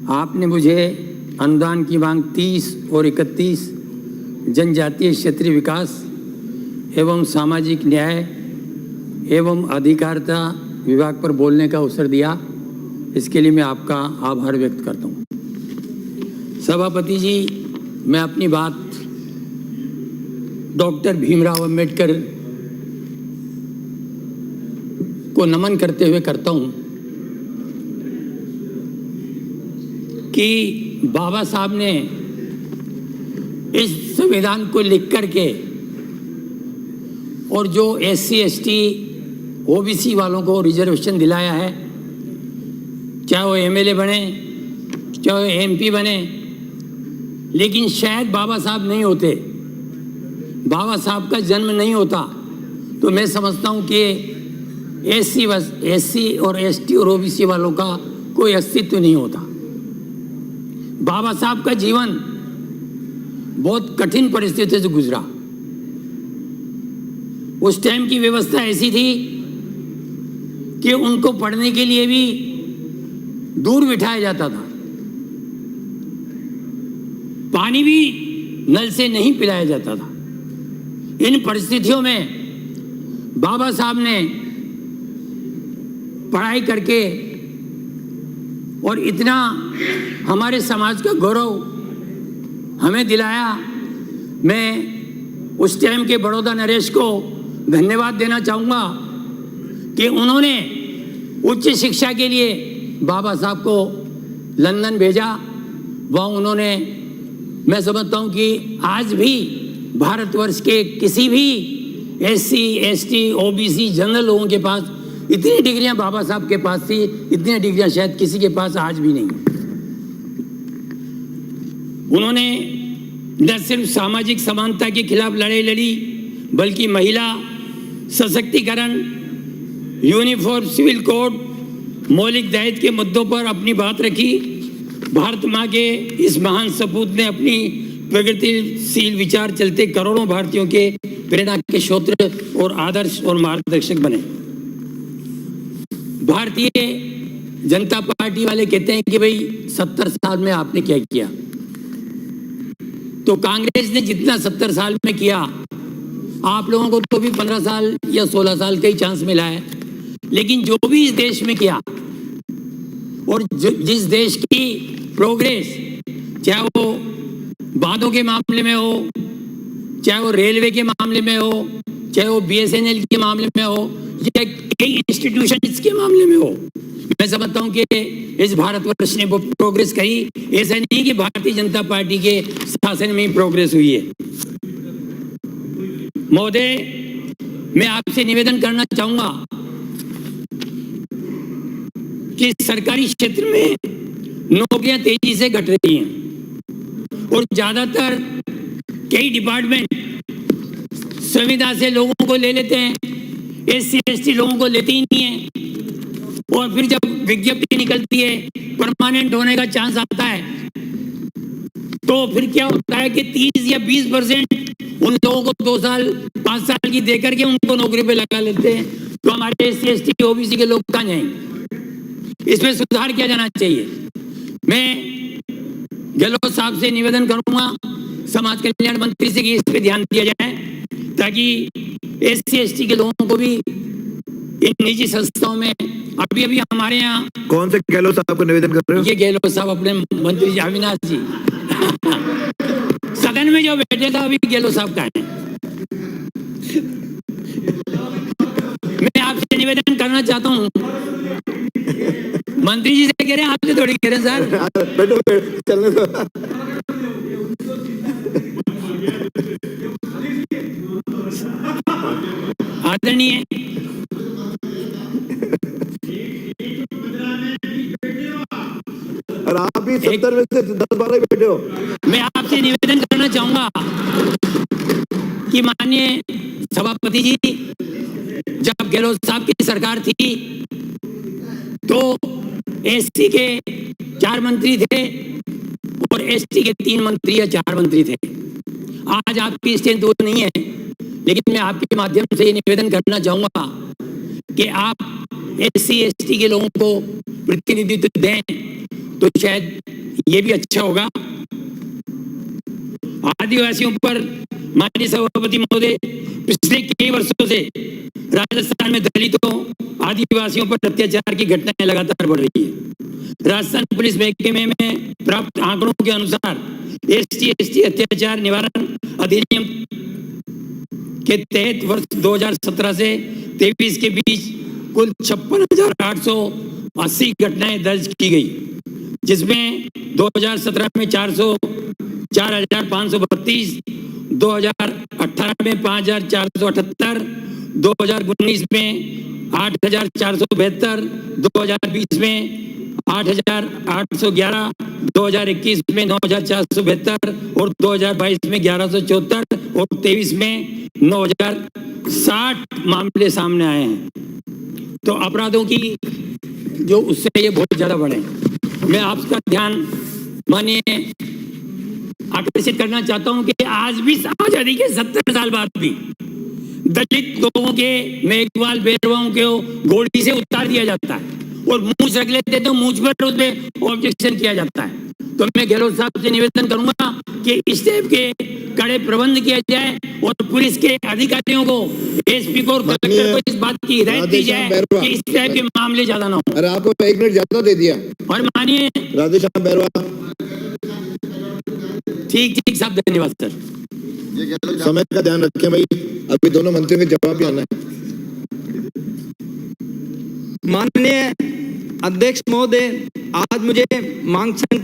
आपने मुझे अनुदान की मांग 30 और 31 जनजातीय क्षेत्रीय विकास एवं सामाजिक न्याय एवं अधिकारिता विभाग पर बोलने का अवसर दिया। इसके लिए मैं आपका आभार व्यक्त करता हूँ। सभापति जी, मैं अपनी बात डॉक्टर भीमराव अंबेडकर को नमन करते हुए करता हूँ कि बाबा साहब ने इस संविधान को लिख करके और जो SC ST OBC वालों को रिजर्वेशन दिलाया है, चाहे वो MLA बने चाहे वो MP बने, लेकिन शायद बाबा साहब नहीं होते, बाबा साहब का जन्म नहीं होता तो मैं समझता हूँ कि SC और ST और OBC वालों का कोई अस्तित्व नहीं होता। बाबा साहब का जीवन बहुत कठिन परिस्थिति से गुजरा। उस टाइम की व्यवस्था ऐसी थी कि उनको पढ़ने के लिए भी दूर बिठाया जाता था, पानी भी नल से नहीं पिलाया जाता था। इन परिस्थितियों में बाबा साहब ने पढ़ाई करके और इतना हमारे समाज का गौरव हमें दिलाया। मैं उस टाइम के बड़ौदा नरेश को धन्यवाद देना चाहूँगा कि उन्होंने उच्च शिक्षा के लिए बाबा साहब को लंदन भेजा। वहाँ उन्होंने, मैं समझता हूँ कि आज भी भारतवर्ष के किसी भी SC ST OBC जनरल लोगों के पास इतनी डिग्रियां बाबा साहब के पास थी, इतनी डिग्रियां शायद किसी के पास आज भी नहीं। उन्होंने न सिर्फ सामाजिक समानता के खिलाफ लड़ाई लड़ी, बल्कि महिला सशक्तिकरण, यूनिफॉर्म सिविल कोड, मौलिक दायित्व के मुद्दों पर अपनी बात रखी। भारत माँ के इस महान सपूत ने अपनी प्रगतिशील विचार चलते करोड़ों भारतीयों के प्रेरणा के स्रोत और आदर्श और मार्गदर्शक बने। भारतीय जनता पार्टी वाले कहते हैं कि भाई 70 साल में आपने क्या किया, तो कांग्रेस ने जितना 70 साल में किया, आप लोगों को तो भी 15 साल या 16 साल का ही चांस मिला है। लेकिन जो भी इस देश में किया और जिस देश की प्रोग्रेस, चाहे वो बांधों के मामले में हो, चाहे वो रेलवे के मामले में हो, चाहे वो BSNL के मामले में हो, या कई इंस्टीट्यूशन के मामले में हो, मैं समझता हूं कि इस भारतवर्ष ने प्रोग्रेस करी। ऐसा नहीं कि भारतीय जनता पार्टी के शासन में ही प्रोग्रेस हुई है। महोदय, मैं आपसे निवेदन करना चाहूंगा कि सरकारी क्षेत्र में नौकरियां तेजी से घट रही हैं और ज्यादातर कई डिपार्टमेंट संविदा से लोगों को ले लेते हैं, SC ST लोगों को लेते ही नहीं है। और फिर जब विज्ञप्ति निकलती है, परमानेंट होने का चांस आता है, तो फिर क्या होता है कि 30 या 20% उन लोगों को 2 साल 5 साल की देकर के उनको नौकरी पे लगा लेते हैं। तो हमारे SC ST OBC के लोग कहाँ जाएंगे? इसमें सुधार किया जाना चाहिए। मैं गहलोत साहब से निवेदन करूंगा, समाज कल्याण मंत्री से, कि इस पे ध्यान दिया जाए ताकि SC ST के लोगों को भी इन निजी संस्थाओं में, अभी हमारे यहाँ कौन से गहलोत साहब को निवेदन कर रहे हो? ये गहलोत साहब अपने मंत्री जी अविनाश जी सदन में जो बैठे था, अभी गहलोत साहब का है। मैं आपसे निवेदन करना चाहता हूँ, मंत्री जी से कह रहे हैं, आपसे थोड़ी कह रहे हैं सर। बैठो, चलने दो। आदरणीय और आप भी 70 में से 10-12 बैठे हो। मैं आपसे निवेदन करना चाहूंगा कि माननीय सभापति जी, जब गहलोत साहब की सरकार थी तो SC के 4 मंत्री थे और ST के 3 मंत्री या 4 मंत्री थे। आज आपकी स्ट्रेंथ वो नहीं है, लेकिन मैं आपके माध्यम से ये निवेदन करना चाहूंगा कि आप SC ST के लोगों को प्रतिनिधित्व दें तो शायद ये भी अच्छा होगा। आदिवासियों पर माननीय सभापति महोदय, पिछले कई वर्षों से राजस्थान में दलितों आदिवासियों पर अत्याचार की घटनाएं लगातार बढ़ रही है। राजस्थान पुलिस महकमे में प्राप्त आंकड़ों के अनुसार SC/ST अत्याचार निवारण अधिनियम के तहत वर्ष 2017 से 23 के बीच कुल 56,880 घटनाएं दर्ज की गई, जिसमें 2017 में 4,532, 2018 में 5,478, 2019 में 8,472, 2020 में 8,811, 2021 में 9,472 और 2022 में 1,174 और 23 में 9,060 मामले सामने आए हैं। तो अपराधों की जो उससे ये बहुत ज्यादा बढ़े। मैं आपका ध्यान मानिए आकर्षित करना चाहता हूं कि आज भी आजादी के 70 साल बाद भी दलित लोगों के मेघवाल बेरवाओं को गोली से उतार दिया जाता है और मूंछ रख लेते तो मूंछ पर उसमें ऑब्जेक्शन किया जाता है। तो मैं गहलोत साहब से निवेदन करूंगा कि इस टाइप के कड़े प्रबंध किया जाए और पुलिस के अधिकारियों को, SP को और कलेक्टर को इस बात की हिदायत दी जाए कि इस टाइप के मामले ज्यादा ना हो। अरे आपको 1 मिनट ज्यादा दे दिया। और मानिए राधेश्याम बैरवा, ठीक साहब, धन्यवाद सर। समय का ध्यान रखें भाई, अभी दोनों मंत्रियों के जवाब भी आना है। माननीय अध्यक्ष महोदय, आज मुझे मांग संख्या